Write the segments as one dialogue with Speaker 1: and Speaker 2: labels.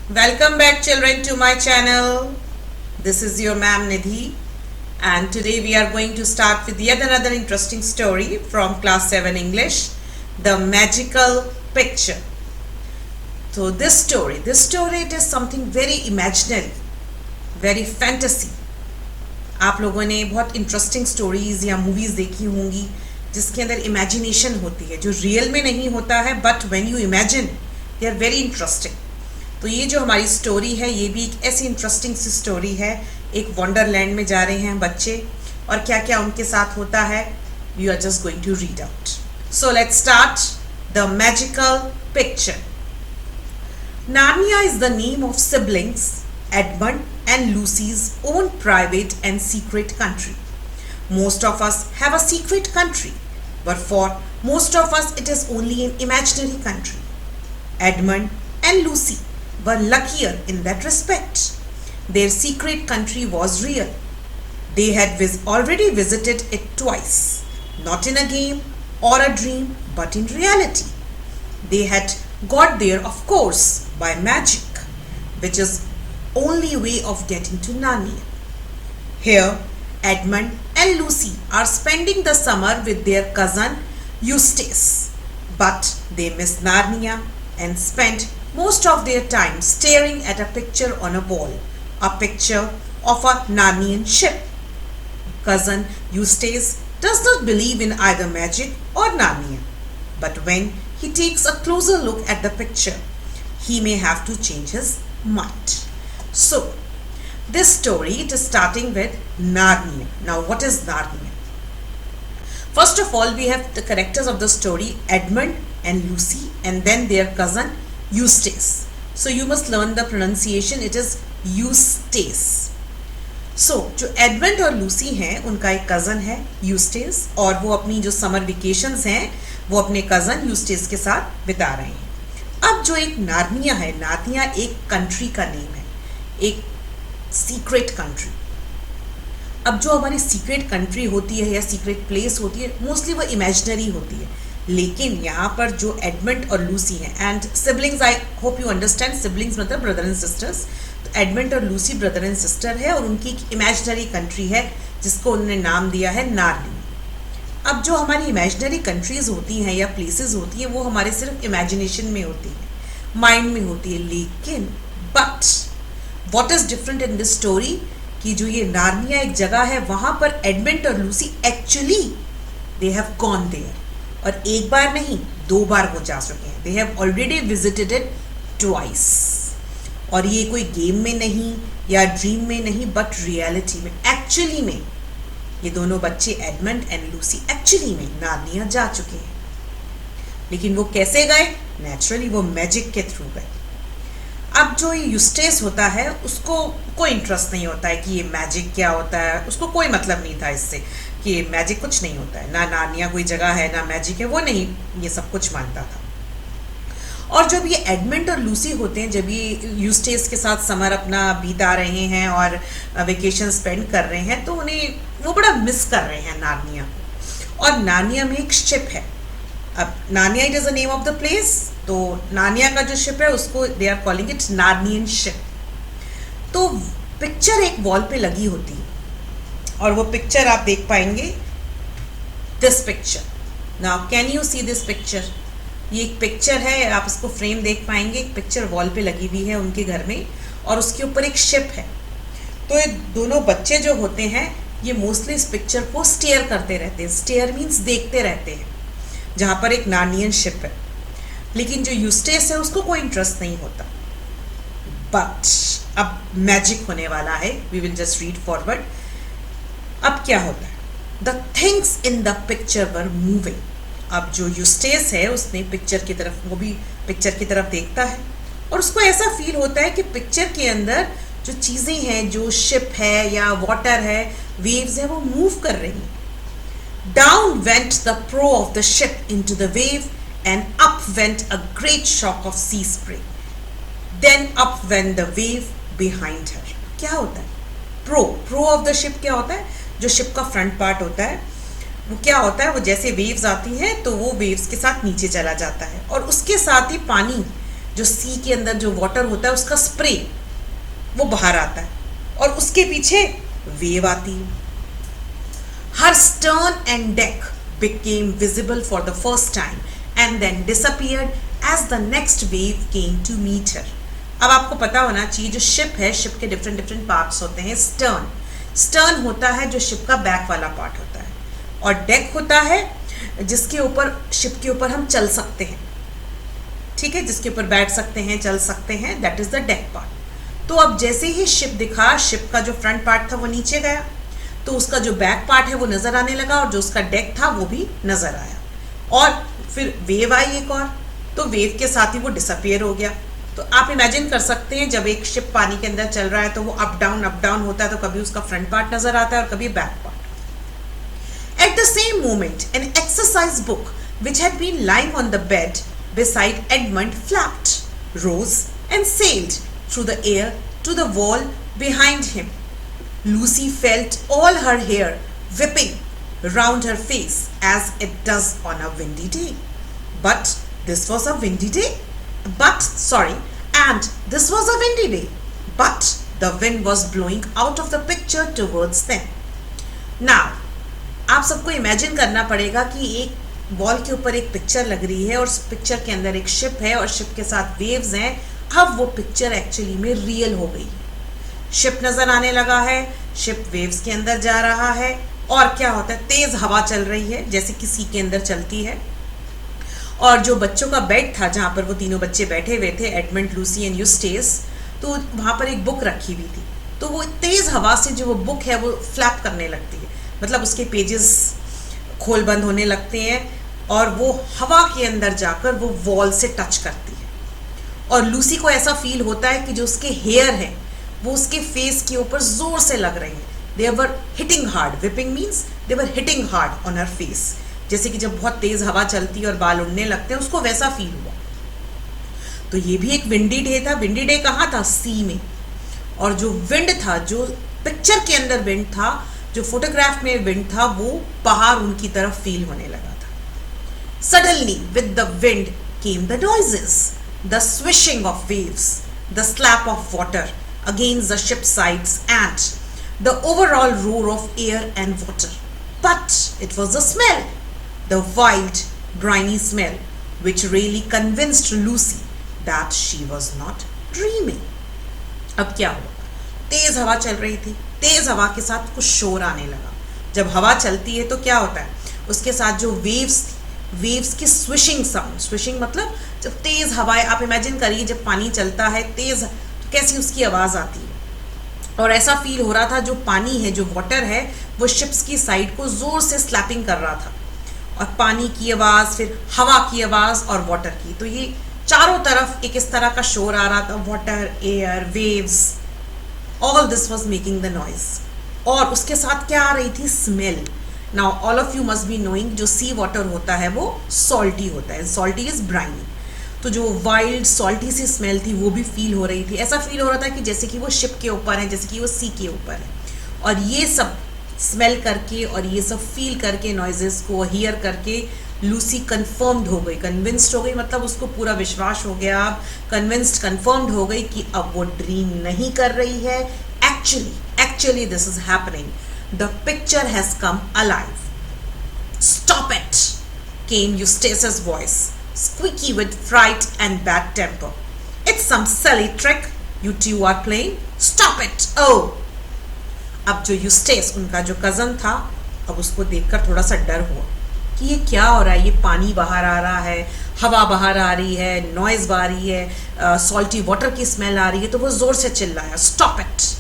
Speaker 1: Welcome back, children, to my channel. This is your ma'am Nidhi, and today we are going to start with yet another interesting story from class 7 English, The Magical Picture. So this story it is something very imaginary, very fantasy. आप लोगों ने बहुत interesting stories या movies देखी होंगी जिसके अंदर imagination होती है, जो रियल में नहीं होता है, but when you imagine they are very interesting. तो ये जो हमारी स्टोरी है ये भी एक ऐसी इंटरेस्टिंग सी स्टोरी है. एक वंडरलैंड में जा रहे हैं बच्चे और क्या क्या उनके साथ होता है, we are just going to read out. So let's start the magical picture. Narnia is the name of siblings Edmund and Lucy's own private and secret country. Most of us have a secret country, but for most of us it is only an imaginary country. Edmund and Lucy were luckier in that respect. Their secret country was real. They had already visited it twice, not in a game or a dream, but in reality. They had got there, of course, by magic, which is only way of getting to Narnia. Here, Edmund and Lucy are spending the summer with their cousin Eustace, but they miss Narnia and spend most of their time staring at a picture on a wall, a picture of a Narnian ship. Cousin Eustace does not believe in either magic or Narnia, but when he takes a closer look at the picture, he may have to change his mind. So, this story it is starting with Narnia. Now, what is Narnia? First of all, we have the characters of the story, Edmund and Lucy, and then their cousin Eustace. So, you must learn the pronunciation. It is Eustace. So, जो Edmund और Lucy हैं उनका एक cousin है Eustace, और वो अपनी जो समर वेकेशंस हैं वो अपने कज़न यूस्टेस के साथ बिता रहे हैं. अब जो एक नार्निया है, नार्निया एक कंट्री का नेम है, एक सीक्रेट कंट्री. अब जो हमारी सीक्रेट कंट्री होती है या सीक्रेट प्लेस होती है, मोस्टली वो इमेजिनरी होती है. लेकिन यहाँ पर जो एडमंड और लूसी हैं, and siblings, I hope you understand, siblings मतलब ब्रदर एंड सिस्टर्स. तो एडमंड और लूसी ब्रदर एंड सिस्टर है और उनकी एक इमेजिनरी कंट्री है जिसको उन्होंने नाम दिया है नार्निया. अब जो हमारी इमेजिनरी कंट्रीज़ होती हैं या प्लेसेस होती हैं वो हमारे सिर्फ इमेजिनेशन में होती हैं, माइंड में होती है. लेकिन but what is different in this story कि जो ये नार्निया एक जगह है वहाँ पर एडमंड और Lucy actually they have gone there, और एक बार नहीं 2 बार वो जा चुके हैं. They have already visited it twice. और ये कोई गेम में नहीं या ड्रीम में नहीं, बट रियलिटी में, एक्चुअली में ये दोनों बच्चे एडमंड एंड लूसी एक्चुअली में नार्निया जा चुके हैं. लेकिन वो कैसे गए? नेचुरली वो मैजिक के थ्रू गए. अब जो ये यूस्टेस होता है उसको कोई इंटरेस्ट नहीं होता है कि ये मैजिक क्या होता है, उसको कोई मतलब नहीं था इससे कि ये मैजिक कुछ नहीं होता है, ना नार्निया कोई जगह है ना मैजिक है, वो नहीं ये सब कुछ मानता था. और जब ये एडमंड और लूसी होते हैं, जब ये यूस्टेस के साथ समर अपना बिता रहे हैं और वेकेशन स्पेंड कर रहे हैं, तो उन्हें वो बड़ा मिस कर रहे हैं नार्निया को. और नार्निया में एक शिप है. अब Narnia it is the name of the place, तो नार्निया का जो शिप है उसको they are calling it Narnian ship. तो पिक्चर एक वॉल पे लगी होती है और वो पिक्चर आप देख पाएंगे, this picture. Now can you see this picture? ये एक पिक्चर है, आप इसको फ्रेम देख पाएंगे. एक पिक्चर वॉल पे लगी हुई है उनके घर में और उसके ऊपर एक शिप है. तो ये दोनों बच्चे जो होते हैं ये मोस्टली इस पिक्चर को स्टेयर करते रहते हैं. स्टेयर मीन्स देखते रहते हैं, जहाँ पर एक नार्नियन शिप है. लेकिन जो यूस्टेस है उसको कोई इंटरेस्ट नहीं होता. बट अब मैजिक होने वाला है. We will just read forward. अब क्या होता है? The things in the picture were moving. अब जो यूस्टेस है उसने पिक्चर की तरफ, वो भी पिक्चर की तरफ देखता है और उसको ऐसा फील होता है कि पिक्चर के अंदर जो चीज़ें हैं, जो शिप है या वाटर है, वेव्स है, वो मूव कर रही हैं. Down went the prow of the ship into the wave and up went a great shock of sea spray. Then up went the wave behind her. क्या होता है? प्रो ऑफ द शिप क्या होता है? जो शिप का front part होता है वो क्या होता है, वो जैसे वेव्स आती हैं तो वो वेव्स के साथ नीचे चला जाता है और उसके साथ ही पानी जो सी के अंदर जो वाटर होता है उसका स्प्रे वो बाहर आता है और उसके पीछे वेव आती है. Her stern and deck became visible for the first time and then disappeared as the next wave came to meet her. अब आपको पता होना चाहिए जो शिप है, शिप के डिफरेंट डिफरेंट पार्ट्स होते हैं. स्टर्न होता है जो शिप का बैक वाला पार्ट होता है, और डेक होता है जिसके ऊपर, शिप के ऊपर हम चल सकते हैं, ठीक है, जिसके ऊपर बैठ सकते हैं, चल सकते हैं, that is the deck part. तो अब जैसे ही शिप दिखा, शिप का जो फ्रंट पार्ट था वो नीचे गया, तो उसका जो बैक पार्ट है वो नजर आने लगा, और जो उसका डेक था वो भी नजर आया. और फिर वेव आई एक और, तो वेव के साथ ही वो डिसअपियर हो गया. तो आप इमेजिन कर सकते हैं जब एक शिप पानी के अंदर चल रहा है तो वो अप डाउन होता है, तो कभी उसका फ्रंट पार्ट नजर आता है और कभी back part. At the same moment an exercise book which had been lying on the bed beside Edmund flapped, rose and sailed through the air to the wall behind him. Lucy felt all her hair whipping round her face as it does on a windy day. But this was a windy day. And this was a windy day. But the wind was blowing out of the picture towards them. Now, आप सबको imagine करना पड़ेगा कि एक wall के ऊपर एक picture लग रही है और उस पिक्चर के अंदर एक शिप है और शिप के साथ वेव्स हैं. अब वो पिक्चर एक्चुअली में रियल हो गई. शिप नजर आने लगा है, शिप वेव्स के अंदर जा रहा है, और क्या होता है, तेज हवा चल रही है जैसे कि सी के अंदर चलती है. और जो बच्चों का बेड था जहाँ पर वो तीनों बच्चे बैठे हुए थे, एडमंड, लूसी एंड यूस्टेस, तो वहाँ पर एक बुक रखी हुई थी. तो वो तेज हवा से जो वो बुक है वो फ्लैप करने लगती है, मतलब उसके पेजेस खोल बंद होने लगते हैं और वो हवा के अंदर जाकर वो वॉल से टच करती है. और लूसी को ऐसा फील होता है कि जो उसके हेयर हैं वो उसके फेस के ऊपर जोर से लग रहे हैं. They were hitting hard. Whipping means they were hitting hard on her face. जैसे कि जब बहुत तेज हवा चलती है और बाल उड़ने लगते हैं, उसको वैसा फील हुआ. तो ये भी एक विंडी डे था. विंडी डे कहाँ था? सी में. और जो विंड था, जो पिक्चर के अंदर विंड था, जो फोटोग्राफ में विंड था, वो बाहर उनकी तरफ फील होने लगा था. Suddenly with the wind came the noises, the swishing of waves, the slap of water against the ship's sides and the overall roar of air and water. But it was the smell, the wild, briny smell, which really convinced Lucy that she was not dreaming. अब क्या हुआ? तेज हवा चल रही थी, तेज हवा के साथ कुछ शोर आने लगा. जब हवा चलती है तो क्या होता है, उसके साथ जो वेव्स थी, वेव्स की स्विशिंग साउंड. स्विशिंग मतलब जब तेज हवाएं, आप इमेजिन करिए जब पानी चलता है तेज, कैसी उसकी आवाज़ आती है. और ऐसा फील हो रहा था जो पानी है, जो वाटर है, वो शिप्स की साइड को ज़ोर से स्लैपिंग कर रहा था. और पानी की आवाज़, फिर हवा की आवाज़ और वाटर की, तो ये चारों तरफ एक इस तरह का शोर आ रहा था. Water, air, waves, all this was making the noise. और उसके साथ क्या आ रही थी? Smell. Now all of you must be knowing, जो सी वाटर होता है वो सॉल्टी होता है. Salty is briny. तो जो वाइल्ड सॉल्टी सी स्मेल थी वो भी फील हो रही थी. ऐसा फील हो रहा था कि जैसे कि वो शिप के ऊपर है, जैसे कि वो सी के ऊपर है. और ये सब स्मेल करके और ये सब फील करके, नॉइजेस को हियर करके, लूसी कन्फर्म्ड हो गई. कन्विंस्ड हो गई मतलब उसको पूरा विश्वास हो गया, कन्विंस्ड, कन्फर्म्ड हो गई कि अब वो ड्रीम नहीं कर रही है. Actually this is happening. The picture has come alive. Stop it, came Eustace's voice, squeaky with fright and bad temper. It's some silly trick you two are playing. Stop it! Oh! अब जो Eustace, उनका जो cousin था, अब उसको देखकर थोड़ा सा डर हुआ कि ये क्या हो रहा है. ये पानी बाहर आ रहा है, हवा बाहर आ रही है, नॉइज़ आ रही है, सॉल्टी वाटर की स्मेल आ रही है. तो वो ज़ोर से चिल्लाया, स्टॉप इट.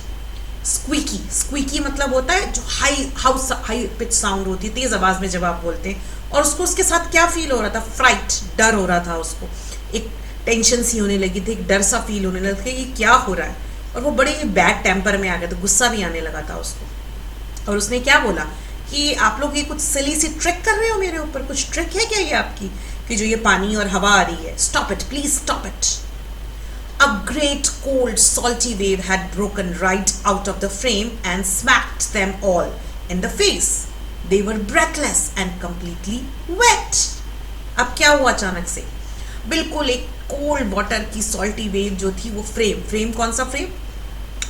Speaker 1: स्क्वीकी मतलब होता है जो हाई पिच साउंड होती है, तेज़ आवाज़ में जब आप बोलते हैं. और उसको उसके साथ क्या फील हो रहा था? फ्राइट, डर हो रहा था उसको. एक टेंशन सी होने लगी थी, एक डर सा फील होने लगा कि ये क्या हो रहा है. और वो बड़े बैड टेम्पर में आ गया, तो गुस्सा भी आने लगा था उसको. और उसने क्या बोला कि आप लोग ये कुछ सिली सी ट्रिक कर रहे हो मेरे ऊपर. कुछ ट्रिक है क्या ये आपकी कि जो ये पानी और हवा आ रही है? Stop it, please stop it. A great cold salty wave had broken right out of the frame and smacked them all in the face. They were breathless and completely wet. अब क्या हुआ? अचानक से बिल्कुल एक कोल्ड वाटर की salty wave जो थी वो फ्रेम कौन सा फ्रेम,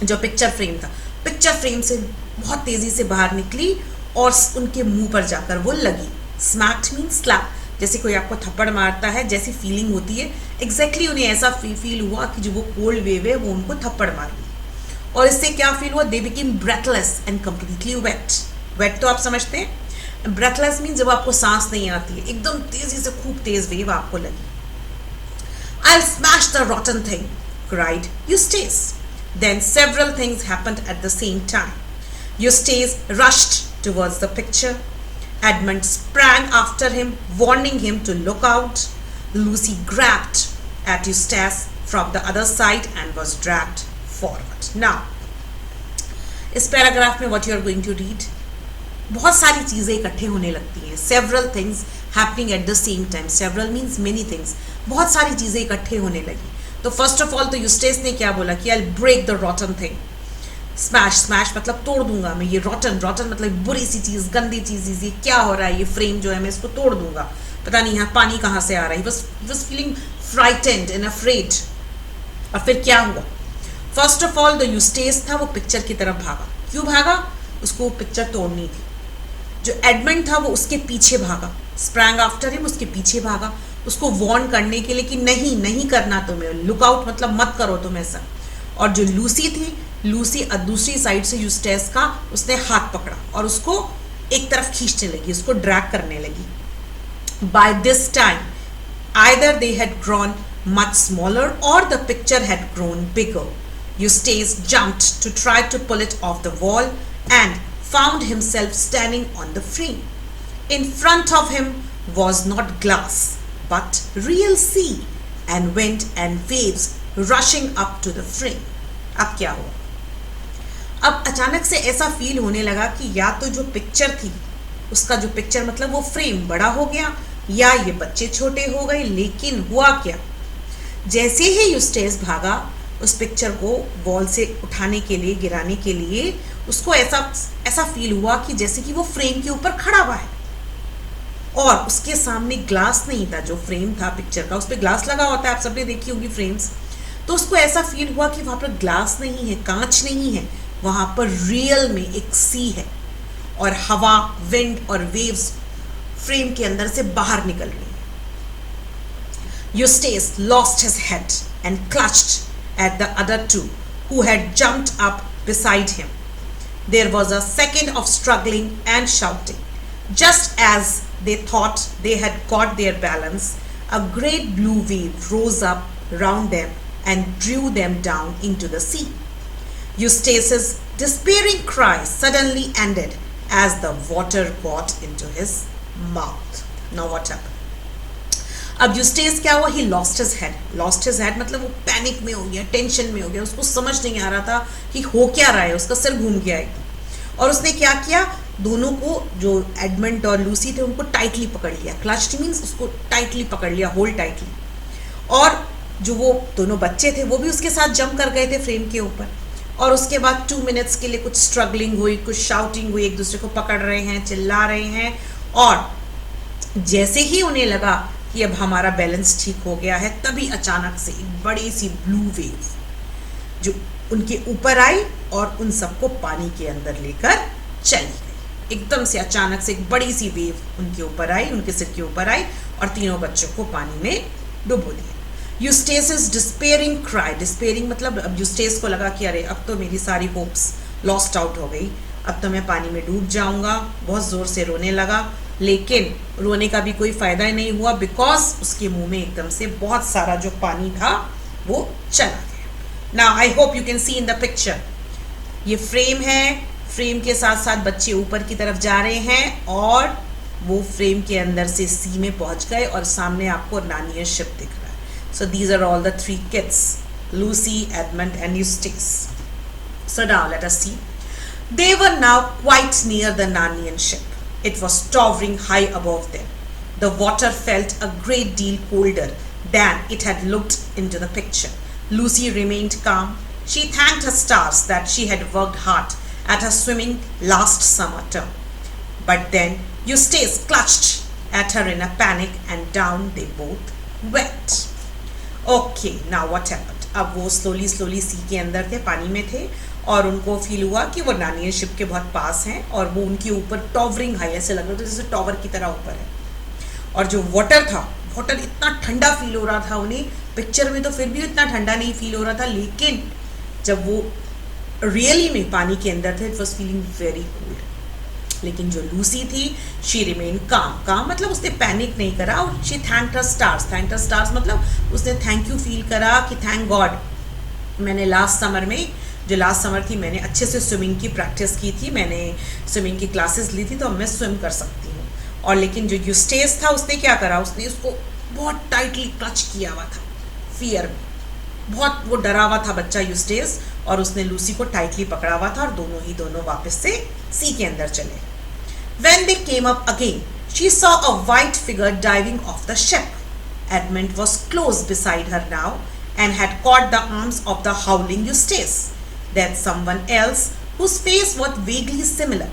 Speaker 1: जो पिक्चर फ्रेम था, पिक्चर फ्रेम से बहुत तेजी से बाहर निकली और उनके मुंह पर जाकर वो लगी। स्मैक्ड मीन स्लैप, जैसे कोई आपको थप्पड़ मारता है जैसी फीलिंग होती है, एग्जैक्टली उन्हें ऐसा फील हुआ कि जो वो कोल्ड वेव है वो उनको थप्पड़ मार गई। और इससे क्या फील हुआ, they became breathless and completely wet. Wet तो आप समझते हैं, ब्रेथलेस मीन जब आपको सांस नहीं आती है, एकदम तेजी से खूब तेज वेव आपको लगी। I'll smash the rotten thing, cried Eustace. Then several things happened at the same time. Eustace rushed towards the picture. Edmund sprang after him, warning him to look out. Lucy grabbed at Eustace from the other side and was dragged forward. Now, इस paragraph में what you are going to read, बहुत सारी चीज़ें इकट्ठे होने लगती हैं। Several things happening at the same time. Several means many things. बहुत सारी चीज़ें इकट्ठे होने लगी। तो फर्स्ट ऑफ ऑल तो यूस्टेस ने क्या बोला कि I'll break the rotten thing. Smash मतलब तोड़ दूंगा मैं ये रॉटन मतलब बुरी सी चीज़, गंदी चीज़, ये क्या हो रहा है, ये फ्रेम जो है मैं इसको तोड़ दूंगा, पता नहीं यहाँ पानी कहाँ से आ रहा है। He was feeling frightened and afraid. और फिर क्या हुआ, first of all the Eustace था वो पिक्चर की तरफ भागा। क्यों भागा, उसको वो पिक्चर तोड़नी थी। जो एडमंड था वो उसके पीछे भागा, स्प्रैंग आफ्टर हिम, उसके पीछे भागा, उसको वार्न करने के लिए कि नहीं करना तुम्हें, लुक आउट मतलब मत करो तुम ऐसा। और जो लूसी थी, लूसी दूसरी साइड से यूस्टेस का उसने हाथ पकड़ा और उसको एक तरफ खींचने लगी, उसको ड्रैग करने लगी। By this time either they had grown much smaller or the picture had grown bigger. Eustace jumped to try to pull it off the wall and found himself standing on the frame. In front of him was not glass but real sea and wind and waves rushing up to the frame. अब क्या हुआ, अब अचानक से ऐसा feel होने लगा कि या तो जो पिक्चर थी उसका जो पिक्चर मतलब वो फ्रेम बड़ा हो गया या ये बच्चे छोटे हो गए। लेकिन हुआ क्या, जैसे ही यूस्टेस भागा उस पिक्चर को वॉल से उठाने के लिए, गिराने के लिए, उसको ऐसा फील हुआ कि जैसे कि वो फ्रेम के ऊपर खड़ा हुआ है और उसके सामने ग्लास नहीं था। जो फ्रेम था पिक्चर का उस पर ग्लास लगा होता है, आप सबने देखी होगी फ्रेम्स। तो उसको ऐसा फील हुआ कि वहाँ पर ग्लास नहीं है, कांच नहीं है, वहाँ पर रियल में एक सी है और हवा, विंड और वेव्स फ्रेम के अंदर से बाहर निकल रही है। Eustace lost his head and clutched at the other two who had jumped up beside him. There was a second of struggling and shouting. Just as they thought they had got their balance, a great blue wave rose up round them and drew them down into the sea. Eustace's despairing cry suddenly ended as the water got into his mouth. Now what happened? अब Eustace क्या हुआ, he lost his head मतलब वो panic में हो गया, tension में हो गया, उसको समझ नहीं आ रहा था कि हो क्या रहा है, उसका सिर घूम गया एकदम। और उसने क्या किया, दोनों को, जो एडमंड और लूसी थे, उनको टाइटली पकड़ लिया। क्लच्ड मीन्स उसको टाइटली पकड़ लिया, होल्ड टाइटली। और जो वो दोनों बच्चे थे वो भी उसके साथ जंप कर गए थे फ्रेम के ऊपर। और उसके बाद 2 मिनट्स के लिए कुछ स्ट्रगलिंग हुई, कुछ शाउटिंग हुई, एक दूसरे को पकड़ रहे हैं, चिल्ला रहे हैं। और जैसे ही उन्हें लगा कि अब हमारा बैलेंस ठीक हो गया है, तभी अचानक से एक बड़ी सी ब्लू वेव जो उनके ऊपर आई और उन सबको पानी के अंदर लेकर चली गई। एकदम से अचानक से एक बड़ी सी वेव उनके ऊपर आई, उनके सिर के ऊपर आई और तीनों बच्चों को पानी में डुबो दिया। यूस्टेस's despairing cry, डिस्पेयरिंग मतलब अब यूस्टेस को लगा कि अरे अब तो मेरी सारी होप्स लॉस्ट आउट हो गई, अब तो मैं पानी में डूब जाऊंगा। बहुत ज़ोर से रोने लगा, लेकिन रोने का भी कोई फ़ायदा ही नहीं हुआ, बिकॉज उसके मुंह में एकदम से बहुत सारा जो पानी था वो चला गया। Now I hope you can see in the picture, ये फ्रेम है, फ्रेम के साथ साथ बच्चे ऊपर की तरफ जा रहे हैं और वो फ्रेम के अंदर से सी में पहुंच गए और सामने आपको नानियन शिप दिख रहा है। So these are all the 3 kids, Lucy, Edmund and Eustace. So now let us see. They were now quite near the Narnian ship. It was towering high above them. The water felt a great deal colder than it had looked into the picture. Lucy remained calm. She thanked her stars that she had worked hard at her swimming last summer term. But then Eustace clutched at her in a panic and down they both went. Okay, now what happened? अब वो slowly slowly सी के अंदर थे, पानी में थे, और उनको फील हुआ कि वो नानी शिप के बहुत पास हैं और वो उनके ऊपर टॉवरिंग हाई, ऐसे लग रहा था जैसे टॉवर की तरह ऊपर है। और जो वाटर था, वाटर इतना ठंडा फील हो रहा था उन्हें, पिक्चर में तो फिर भी इतना ठंडा नहीं फील हो रहा था, लेकिन जब वो रियली में पानी के अंदर थे, it was feeling very cooled. लेकिन जो लूसी थी, शी रिमेन काम। काम मतलब उसने पैनिक नहीं करा, और she thanked her stars. Thanked her stars मतलब उसने थैंक यू फील करा कि थैंक गॉड, मैंने लास्ट समर में, जो लास्ट समर थी, मैंने अच्छे से स्विमिंग की प्रैक्टिस की थी, मैंने स्विमिंग की क्लासेस ली थी, तो अब मैं स्विम कर सकती हूँ। और लेकिन जो यूस्टेस था, उसने क्या करा, उसने उसको बहुत टाइटली क्लच किया हुआ था, फियर में, बहुत वो डरा हुआ था बच्चा यूस्टेस, और उसने लूसी को टाइटली पकड़ा हुआ था, और दोनों वापस से सी के अंदर चले। When they came up again, she saw a white figure diving off the ship. Edmund was close beside her now and had caught the arms of the howling Eustace. Then someone else, whose face was vaguely similar,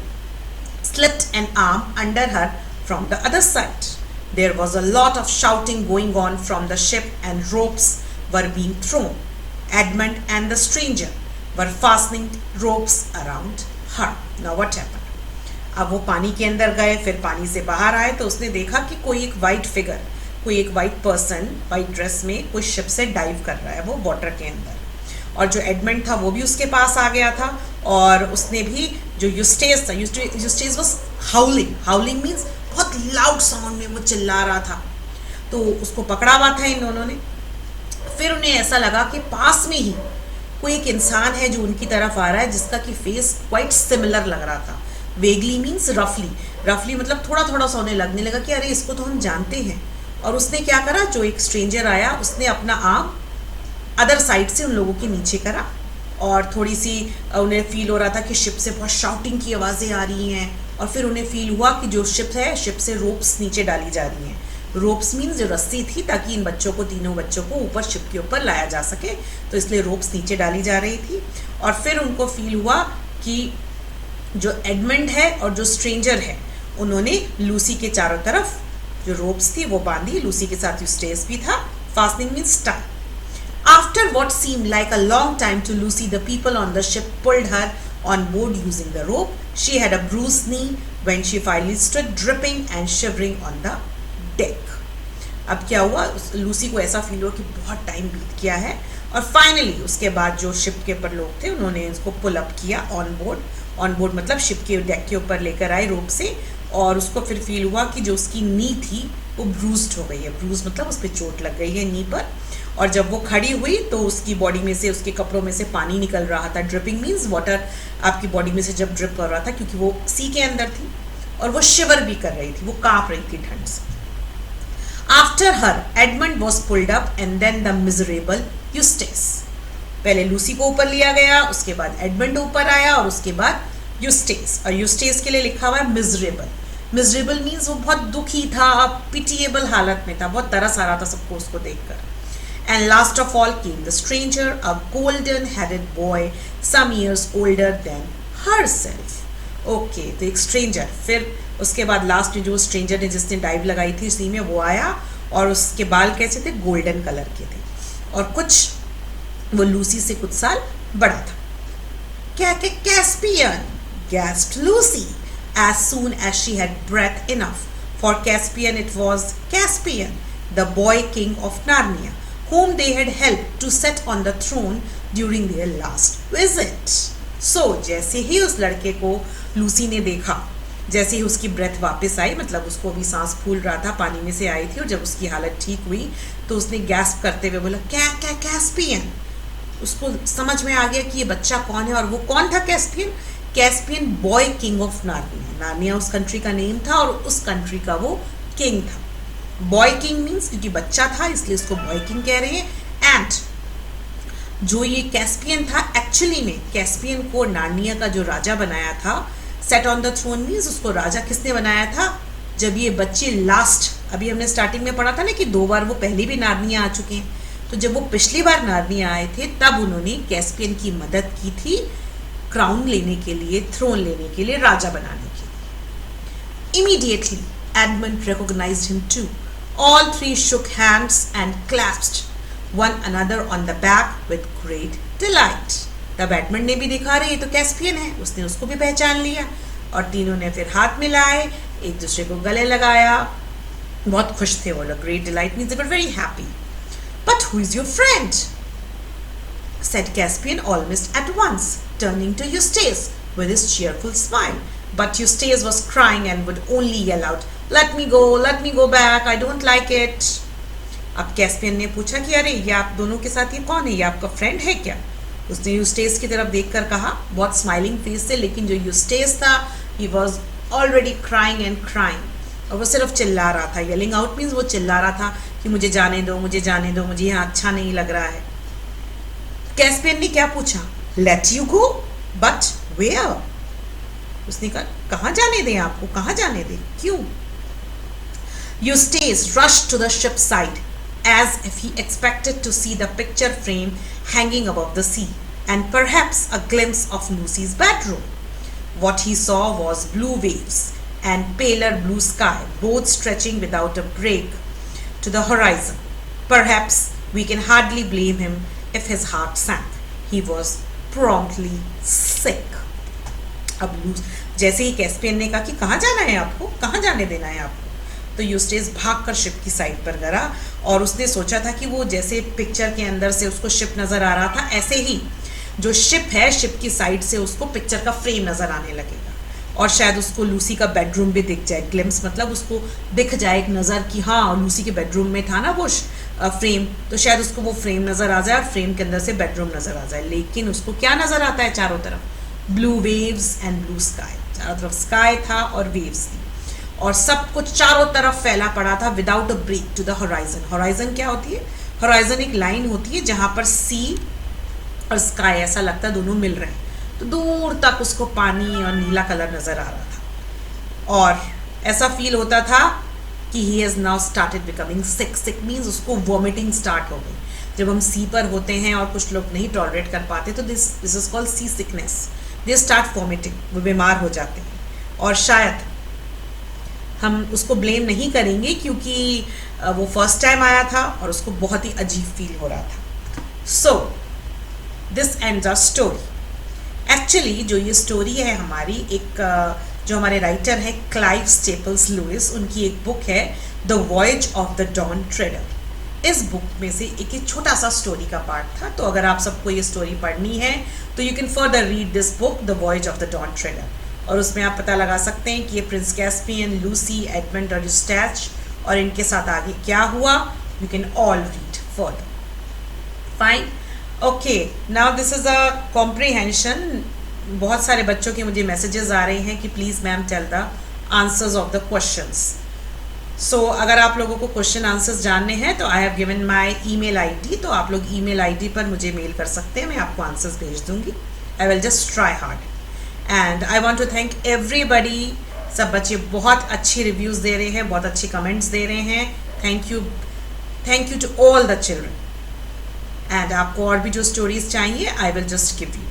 Speaker 1: slipped an arm under her from the other side. There was a lot of shouting going on from the ship, and ropes were being thrown. Edmund and the stranger were fastening ropes around her. Now what happened? अब वो पानी के अंदर गए, फिर पानी से बाहर आए, तो उसने देखा कि कोई एक वाइट फिगर, कोई एक वाइट पर्सन वाइट ड्रेस में कोई शिप से डाइव कर रहा है, वो वाटर के अंदर। और जो एडमंड था वो भी उसके पास आ गया था, और उसने भी, जो यूस्टेस था, यूस्टेस वाज हाउलिंग। हाउलिंग मीन्स बहुत लाउड साउंड में वो चिल्ला रहा था, तो उसको पकड़ा हुआ था इन दोनों ने। फिर उन्हें ऐसा लगा कि पास में ही कोई एक इंसान है जो उनकी तरफ आ रहा है, जिसका कि फेस क्वाइट सिमिलर लग रहा था। वेगली मीन्स रफली, रफली मतलब थोड़ा थोड़ा सा उन्हें लगने लगा कि अरे इसको तो हम जानते हैं। और उसने क्या करा, जो एक स्ट्रेंजर आया, उसने अपना आर्म अदर साइड से उन लोगों के नीचे करा, और थोड़ी सी उन्हें फील हो रहा था कि शिप से बहुत शाउटिंग की आवाज़ें आ रही हैं, और फिर उन्हें फील हुआ कि जो शिप है, शिप से रोप्स नीचे डाली जा रही हैं। रोप्स मीन्स जो रस्सी थी, ताकि इन बच्चों को, तीनों बच्चों को ऊपर शिप के ऊपर लाया जा सके, तो इसलिए रोप्स नीचे डाली जा रही थी। और फिर उनको फील हुआ कि जो एडमंड है और जो स्ट्रेंजर है, उन्होंने लूसी के चारों तरफ जो रोप्स थी वो बांधी, लूसी के साथ यूस्टेस भी था। Fastening means tie. After what seemed like a long time to Lucy, the people on the ship pulled her on board using the rope. She had a bruised knee when she finally stood dripping and shivering on the deck. अब क्या हुआ, Lucy को ऐसा feel हुआ कि बहुत time बीत गया है, और फाइनली उसके बाद जो शिप के ऊपर लोग थे, उन्होंने इसको पुल अप किया ऑन बोर्ड। ऑन बोर्ड मतलब शिप के डेक के ऊपर लेकर आए रोप से, और उसको फिर फील हुआ कि जो उसकी नी थी वो ब्रूस्ड हो गई है। ब्रूज मतलब उस पर चोट लग गई है नी पर। और जब वो खड़ी हुई तो उसकी बॉडी में से, उसके कपड़ों में से पानी निकल रहा था। ड्रिपिंग मीन्स वाटर आपकी बॉडी में से जब ड्रिप कर रहा था, क्योंकि वो सी के अंदर थी, और वो शिवर भी कर रही थी, वो कांप रही थी ठंड से। After her Edmund was pulled up and then the miserable Eustace. पहले लूसी को ऊपर लिया गया, उसके बाद एडमंड ऊपर आया, और उसके बाद यूस्टेस। और यूस्टेस के लिए लिखा हुआ है मिजरेबल। मिजरेबल मीन्स वो बहुत दुखी था, पिटिएबल हालत में था, बहुत तरस आ रहा था सबको उसको देखकर। And last of all came the stranger, a golden-headed boy, some years older than herself. Okay, तो एक stranger। फिर उसके बाद लास्ट में जो stranger ने, जिसने डाइव लगाई थी उसी में, वो आया, और उसके बाल कैसे थे, गोल्डन कलर के थे, और कुछ वो लूसी से कुछ साल बड़ा था। क्या Caspian, gasped Lucy, as soon as she had breath enough. For Caspian it was Caspian, the boy king of Narnia, whom they had helped to set on the throne during their last visit. So, जैसे ही उस लड़के को Lucy ने देखा, जैसे ही उसकी breath वापस आई, मतलब उसको भी सांस फूल रहा था, पानी में से आई थी, और जब उसकी हालत ठीक हुई तो उसने गैस्प करते हुए बोला कैस्पियन। उसको समझ में आ गया कि ये बच्चा कौन है, और वो कौन था Caspian? Caspian boy king of Narnia. Narnia उस कंट्री का नेम था, और उस कंट्री का वो किंग था। बॉय किंग मीन्स क्योंकि बच्चा था इसलिए उसको बॉय किंग कह रहे हैं। एंड जो ये कैस्पियन था, एक्चुअली में कैस्पियन को नार्निया का जो राजा बनाया था, set on the throne means उसको राजा किसने बनाया था? जब ये बच्चे लास्ट, अभी हमने स्टार्टिंग में पढ़ा था ना कि 2 बार वो पहले भी नार्निया आ चुके हैं, तो जब वो पिछली बार नार्निया आए थे तब उन्होंने कैस्पियन की मदद की थी क्राउन लेने के लिए, थ्रोन लेने के लिए, राजा बनाने के लिए। Immediately Edmund recognized him too. All three shook hands and clasped. one another on the back with great delight. तब एडमंड ने भी देखा, अरे ये तो कैस्पियन है, उसने उसको भी पहचान लिया और तीनों ने फिर हाथ मिलाए, एक दूसरे को गले लगाया, बहुत खुश थे वो लोग. Great delight means they were very happy. But who is your friend? said Caspian almost at once, turning to Eustace with his cheerful smile. But Eustace was crying and would only yell out, let me go back, I don't like it. अब Caspian ने पूछा कि अरे ये आप दोनों के साथ ये कौन है, ये आपका फ्रेंड है क्या? उसने यूस्टेस की तरफ देखकर कहा, बहुत स्माइलिंग फेस से, लेकिन जो यूस्टेस था he was already crying and crying. और वो सिर्फ चिल्ला रहा था. येलिंग आउट मीन्स वो चिल्ला रहा था कि मुझे जाने दो, मुझे यहाँ अच्छा नहीं लग रहा है. कैस्पियन ने क्या पूछा? Let you go, but where? उसने कहा कहाँ जाने दें आपको, कहाँ जाने दें, क्यों? Eustace rushed to the ship's side as if he expected to see the picture frame hanging above the sea and perhaps a glimpse of Lucy's bedroom. What he saw was blue waves and paler blue sky, both stretching without a break to the horizon. Perhaps we can hardly blame him if his heart sank. He was promptly sick. अब जैसे ही Caspian ने कहा कि कहाँ जाना है आपको, कहाँ जाने देना है आपको, तो यूस्टेस भागकर शिप की साइड पर गया और उसने सोचा था कि वो जैसे पिक्चर के अंदर से उसको शिप नज़र आ रहा था, ऐसे ही जो शिप है, शिप की साइड से उसको पिक्चर का फ्रेम नज़र आने लगेगा और शायद उसको लूसी का बेडरूम भी दिख जाए. ग्लिम्स मतलब उसको दिख जाए एक नज़र कि हाँ लूसी के बेडरूम में था ना वो फ्रेम, तो शायद उसको वो फ्रेम नज़र आ जाए और फ्रेम के अंदर से बेडरूम नज़र आ जाए. लेकिन उसको क्या नज़र आता है चारों तरफ? Blue waves and blue sky. चारों तरफ स्काई था और वेव्स थी और सब कुछ चारों तरफ फैला पड़ा था without a break to the horizon. Horizon क्या होती है? होराइजन एक लाइन होती है जहाँ पर सी और स्काई ऐसा लगता है दोनों मिल रहे हैं, तो दूर तक उसको पानी और नीला कलर नज़र आ रहा था और ऐसा फील होता था कि he has now started becoming sick. Sick means उसको वॉमिटिंग स्टार्ट हो गई. जब हम सी पर होते हैं और कुछ लोग नहीं टॉलरेट कर पाते तो this is called sea sickness. They start vomiting, वो बीमार हो जाते हैं. और शायद हम उसको ब्लेम नहीं करेंगे क्योंकि वो फर्स्ट टाइम आया था और उसको बहुत ही अजीब फील हो रहा था. So this ends our story. Actually जो ये स्टोरी है हमारी, एक जो हमारे राइटर है क्लाइव स्टेपल्स लुइस, उनकी एक बुक है the Voyage of the Dawn Treader. इस बुक में से एक छोटा सा स्टोरी का पार्ट था. तो अगर आप सबको ये स्टोरी पढ़नी है तो you can further read this book the Voyage of the Dawn Treader और उसमें आप पता लगा सकते हैं कि ये प्रिंस कैस्पियन, लूसी, एडमंड और यूस्टेच और इनके साथ आगे क्या हुआ. You can all read further. Fine, okay. Now this is a comprehension. बहुत सारे बच्चों के मुझे मैसेजेस आ रहे हैं कि please ma'am tell the answers of the questions. So अगर आप लोगों को क्वेश्चन आंसर्स जानने हैं तो I have given my email ID, तो आप लोग ईमेल आईडी पर मुझे मेल कर सकते हैं, मैं आपको आंसर्स भेज दूंगी. I will just try hard and I want to thank everybody. सब बच्चे बहुत अच्छी रिव्यूज़ दे रहे हैं, बहुत अच्छे कमेंट्स दे रहे हैं. Thank you to all the children. And आपको और भी जो स्टोरीज चाहिए I will just give you.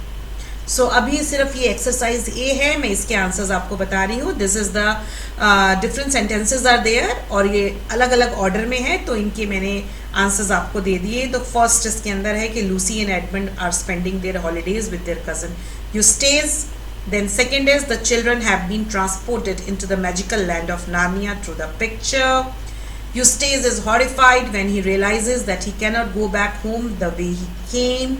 Speaker 1: So अभी सिर्फ ये एक्सरसाइज ए है, मैं इसके आंसर्स आपको बता रही हूँ. This is the different sentences are there और ये अलग अलग ऑर्डर में है, तो इनके मैंने आंसर्स आपको दे दिए. तो फर्स्ट इसके अंदर है कि Lucy and Edmund are spending their holidays with their cousin Eustace. Then second is the children have been transported into the magical land of Narnia through the picture. Eustace is horrified when he realizes that he cannot go back home the way he came.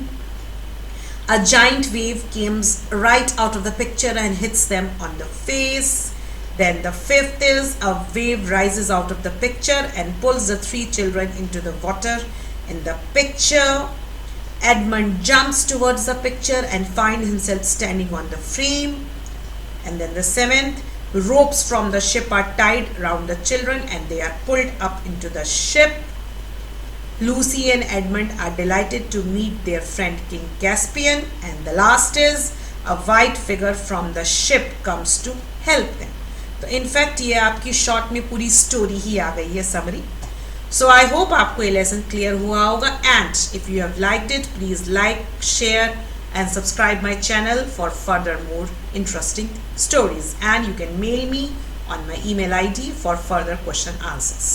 Speaker 1: A giant wave comes right out of the picture and hits them on the face. Then the fifth is a wave rises out of the picture and pulls the three children into the water in the picture. Edmund jumps towards the picture and finds himself standing on the frame. And then the seventh, ropes from the ship are tied around the children and they are pulled up into the ship. Lucy and Edmund are delighted to meet their friend King Caspian. And the last is a white figure from the ship comes to help them. तो in fact ये आपकी short में पूरी story ही आ गई है, summary. So I hope आपको ये lesson clear हुआ होगा. And if you have liked it, please like, share and subscribe my channel for further more interesting stories. And you can mail me on my email ID for further question answers.